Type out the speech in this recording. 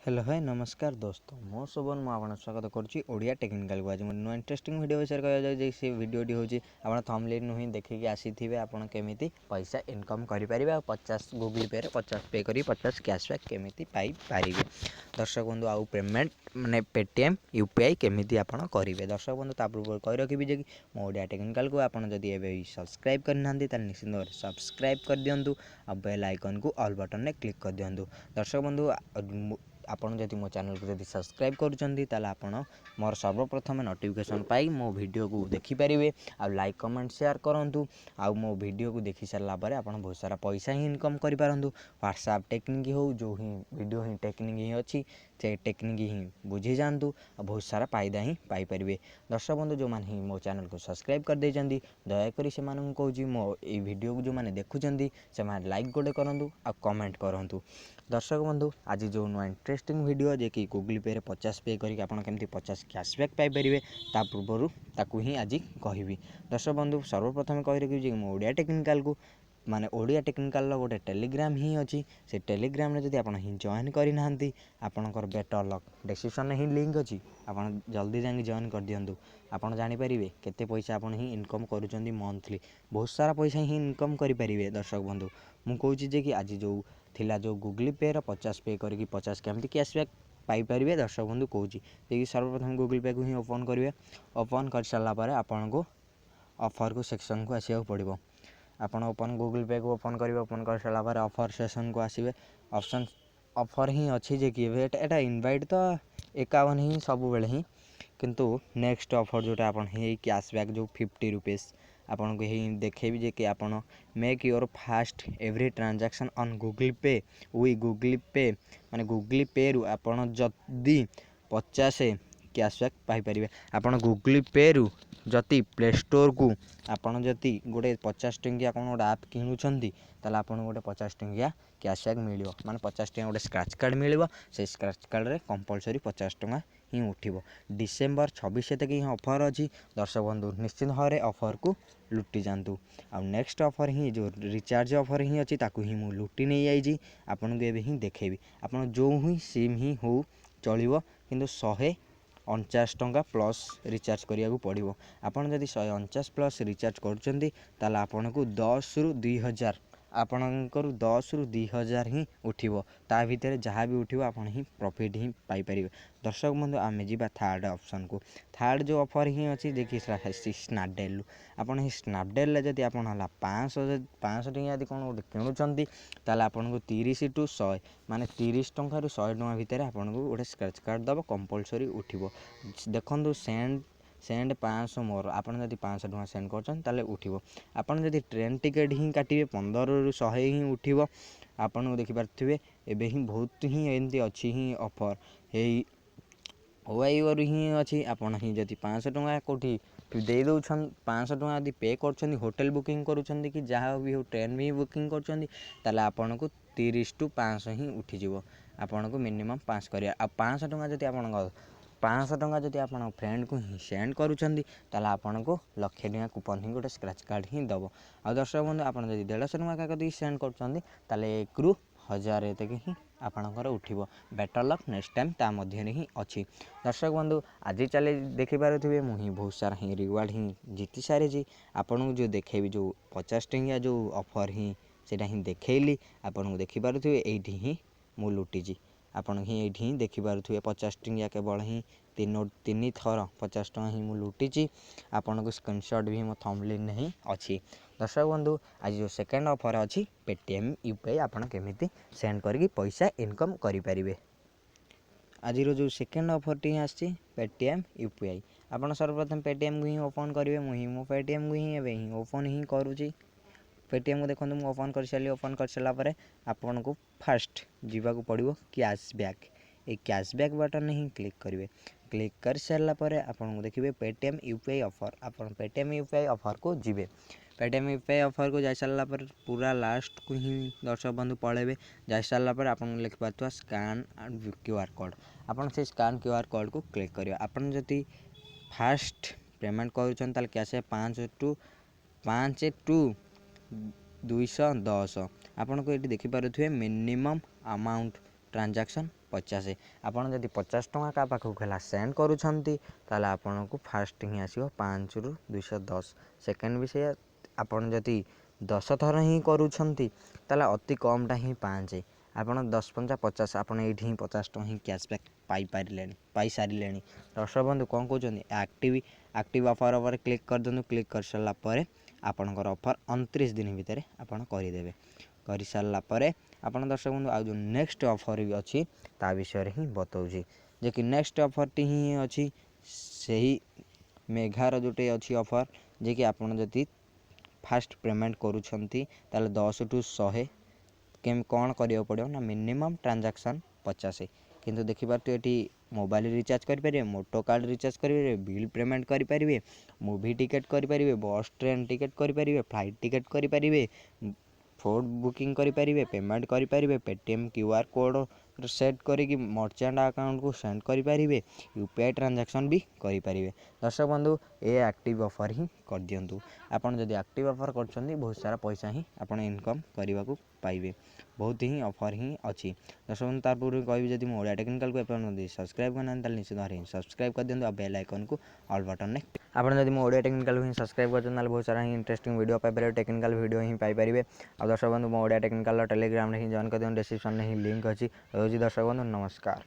Hello hi नमस्कार दोस्तों मो शोभन मुझे स्वागत करुँची ओडिया टेक्निकल को आज नुआ इंटरेस्टिंग वीडियो विषय कह से वीडियोटी हूँ आप थंबनेल नुह देखिए आसीथे आप केमी पैसा इनकम करेंगे 50 गूगल पे 50 पे कर 50 कैशबैक केमी पाइपर दर्शक बंधु आउ पेमेंट माने पेटीएम यूपीआई केमी आप करेंगे दर्शक बंधु पूर्व कही रखी मो ओडिया टेक्निकल को आपड़ जदि सब्सक्राइब करना निश्चित भाव सब्सक्राइब कर दिंतु आ बेल आइकन को ऑल बटन में क्लिक कर दिंतु दर्शक बंधु आपन जदि मो चैनल को जदि सब्सक्राइब करुँच आपड़ मोर सर्वप्रथम नोटिफिकेशन पाई मो वीडियो को देखिपारे आ लाइक कमेंट शेयर करूँ आ मो वीडियो को देखी सारापर आप बहुत सारा पैसा ही इनकम करूँ व्हाट्सएप टेक्निक हो जो ही वीडियो ही टेक्निक ही अच्छी से टेक्निक ही बुझी जातु बहुत सारा फायदा ही पाइपर दर्शक बंधु जो मैंने मो चैनल को सब्सक्राइब कर देती दयाकोरी से कहूँ मो ये वीडियो को जो मैंने देखुं से लाइक गोटे करूँ आ कमेंट करूँ दर्शक बंधु आज जो नुआ इंटरेस्टिंग वीडियो जे कि गूगल पे 50 पे करके आप केमती 50 कैशबैक पाइपर ता पूर्वर ताकू ही आज कहबी दर्शक बंधु सर्वप्रथम कही रखी मो ओडिया टेक्निकल को माने ओडिया टेक्निकल गोटे टेलीग्राम ही अच्छी से टेलीग्राम रे जदि आपन ही जॉइन करना आपणकर बेटर लक डिस्क्रिप्शन ही लिंक अच्छी आप जल्दी जाके जॉइन कर दिंतु आप जानीपारे केते पैसा आप ही इनकम करुँच मंथली बहुत सारा पैसा ही इनकम करेंगे दर्शक बंधु मुझे कि आज जो थिला जो गूगल पे 50 पे करके 50 केमती कैशबैक पाइपर दर्शक बंधु कहूँ सर्वप्रथम गूगल पे को ही ओपन करेंगे ओपन कर सारापर आपन को ऑफर को सेक्शन को आसिया पड़ो आप ओपन गूगल पे को ओपन करेंगे ओपन कर सारापर ऑफर सेक्शन को आसवे ऑप्शन ऑफर ही अच्छी जे कि एटा इनवाइट तो 51 ही सब बेले ही किंतु नेक्स्ट ऑफर जोटा आप कैशबैक जो 50 रुपीज आपन को ही देखेबी जे कि आपन make your fast every transaction on Google पे वी गूगल पे माने गूगल पे रु आपन जदी 50 कैशबैक पाइपर आपन गूगल पे रु जति प्ले स्टोर को आपन जति गोटे 50 टंकिया कौन गोटे आप किणुंट ताला आपन गोटे 50 टंकिया कैशबैक मिलियो माने 50 टंकिया गोटे स्क्रैच कार्ड मिलियो से स्क्रैच कार्ड रे कंपलसरी 50 टंका ही उठिबो डिसेंबर 26 तक ही ऑफर अच्छी दर्शक बंधु निश्चित भाव में ऑफर को लुटि जातु आ नेक्स्ट ऑफर ही जो रिचार्ज ऑफर ही अच्छी ताकू ही मु लुटि नहीं जाइए आपन को एबे ही देखेबी आपन जो ही सिम ही हो चलिबो किंतु 149 टंका प्लस रिचार्ज करिया पड़ो आपन जदि 149 प्लस रिचार्ज करुँच ताला आपन को 10 रु 2000 आपणकर 10 रु 2000 ही उठिबो ता भितर जहाँ भी उठिबो आपन ही प्रॉफिट ही पाइपर दर्शक बंधु आम जा थर्ड ऑप्शन को थर्ड जो ऑफर ही अच्छी देखिए स्नैपडील आपन ही स्नैपडील जब आप 500 टंका कौन गोटे किणुंट ताल आपन को 30 टू 100 माने 30 टंका रु 100 टंका भितर आपन को गोटे स्क्रैच कार्ड दब कंपलसरी उठिबो देखंतु सेंड 500 मोर आपन जदि 500 टंका सेंड कर उठिबो आपन जदि ट्रेन टिकेट ही काटिबे 15 रु 100 ही उठिबो आपन को देखिपारे एबे ही बहुत ही एमती अच्छी ही ऑफर हे ओआईओर ही अच्छी आपन ही जदि 500 टंका कोठी दे दौन 500 टंका यदि पे कर होटेल बुकिंग करुँच कि जहाँ भी हो ट्रेन भी बुकिंग कर आपन को 30 टू 500 ही उठिଯିव आपन को मिनिमम 5 कर 500 टंका जदि आप 500 टंका जदि आप फ्रेंड को ही सेंड करुँच आपन को 1 लाख टंका कूपन ही गोटे स्क्रैच कार्ड ही दब आ दर्शक बंधु आप 150 टंका कदी सेंड कर 1 रु 1000 तक ही आपणकर उठिबो बेटर लक नेक्स्ट टाइम ता मध्य ही अच्छी दर्शक बंधु आज चले देखिपारे मुझे बहुत सारा ही रिवार्ड ही जीति सारी आपन को जो देखेबी जो 50 टंकिया जो ऑफर ही सेटा ही देखली आपन को देखिपारे ये ही मु लुटिजी आपन ही ये ही देखिपारे 50 टंकिया केवल ही तीन थर 50 टंका ही मु लुटिची आपन को स्क्रीनशॉट भी मो थंबनेल ही अच्छी दर्शक बंधु आज जो सेकेंड ऑफर अच्छी पेटीएम यूपीआई आपन केमिति सेंड करके पैसा इनकम करेंगे आज जो सेकेंड ऑफर टी आसी पेटीएम यूपीआई आपन सर्वप्रथम पेटीएम को ही ओपन करेंगे मुझे मो पेटीएम को ही एवं ही ओपन ही करुँची पेटीएम को देखो मुझे ओपन कर सारी ओपन कर सारापर आपन को फास्ट जावाक पड़ो कैशबैक ये कैशबैक बटन ही क्लिक करेंगे क्लिक कर सारापर आपन को देखिए पेटीएम यूपीआई ऑफर आपन पेटीएम यूपीआई ऑफर को जीवे पेटीएम यूपीआई ऑफर को जा सारापर पूरा लास्ट को ही दर्शक बंधु पलैबे जा सारापर आप लिखिपार स्कान एंड क्यूआर कोड आपन से स्कान क्यूआर कोड को क्लिक करेंगे आपन जदि फास्ट पेमेंट करुँच कैसे 5 टू 210 आपन को ये देखिपारे मिनिमम अमाउंट ट्रांजैक्शन 50। आपड़ जदि 50 टଙ୍କା क्या पाखक है सेंड करूँगी ताला आपको फास्ट ही आसो 5 रु 210। सेकेंड भी से आपड़ जदि 10 थर ही करूँगी ताला अति कमटा ही 5। आपड़ 10 5 50 आपड़ ये 50 टଙ୍କା ही कैशबैक पाई सारे। दर्शक बंधु कौन कहते एक्टिव ऑफर पर क्लिक कर दिखाँ। क्लिक कर सारापर आपणकर ऑफर 29 दिन भितर आपड़ करदे। कर सारापर आप दर्शक बंधु आज जो नेक्स्ट ऑफर भी अच्छी ता विषय ही बताऊँगी जे कि नेक्स्ट ऑफर टी ही अच्छी से मेघार जोटे अच्छी ऑफर जे कि आप फास्ट पेमेंट करूँगी 10 टू 100 केम कौन करा पड़ो ना मिनिमम ट्रांजैक्शन 50। किंतु देखिए ये मोबाइल रिचार्ज करेंगे, मोटो कार्ड रिचार्ज करेंगे, बिल पेमेंट करेंगे, मूवी टिकेट करेंगे, बस ट्रेन टिकेट करेंगे, फ्लाइट टिकेट करेंगे, फूड बुकिंग करेंगे, पेमेंट करेंगे, पेटीएम क्यूआर कोड सेट करी मर्चेंट अकाउंट को सेंड करेंगे, यूपीआई ट्रांजैक्शन भी करेंगे। दर्शक बंधु ये एक्टिव ऑफर ही कर दिंतु। आपड़ जब एक्टिव ऑफर कर बहुत सारा पैसा ही आपड़ इनकम करने को पाइबे। बहुत ही ऑफर ही अच्छी। दर्शक बंधु तार पूर्व कहि जब ओडिया टेक्निकल को एपର୍ଯ୍यंत सब्सक्राइब करना निश्चित भाव सब्सक्राइब कर दिखाँ। बेल आइकन को ऑल बटन ने आप जब ओडिया टेक्निकल ही सब्सक्राइब कर बहुत सारा ही इंटरेस्टिंग वीडियो पाइपर टेक्निकल वीडियो ही पाइपर। आ दर्शक बंधु ओडिया टेक्निकल टेलीग्राम ही जॉइन कर दिखाँ। डिस्क्रिप्शन में ही लिंक अच्छी रोज। दर्शक बंधु नमस्कार।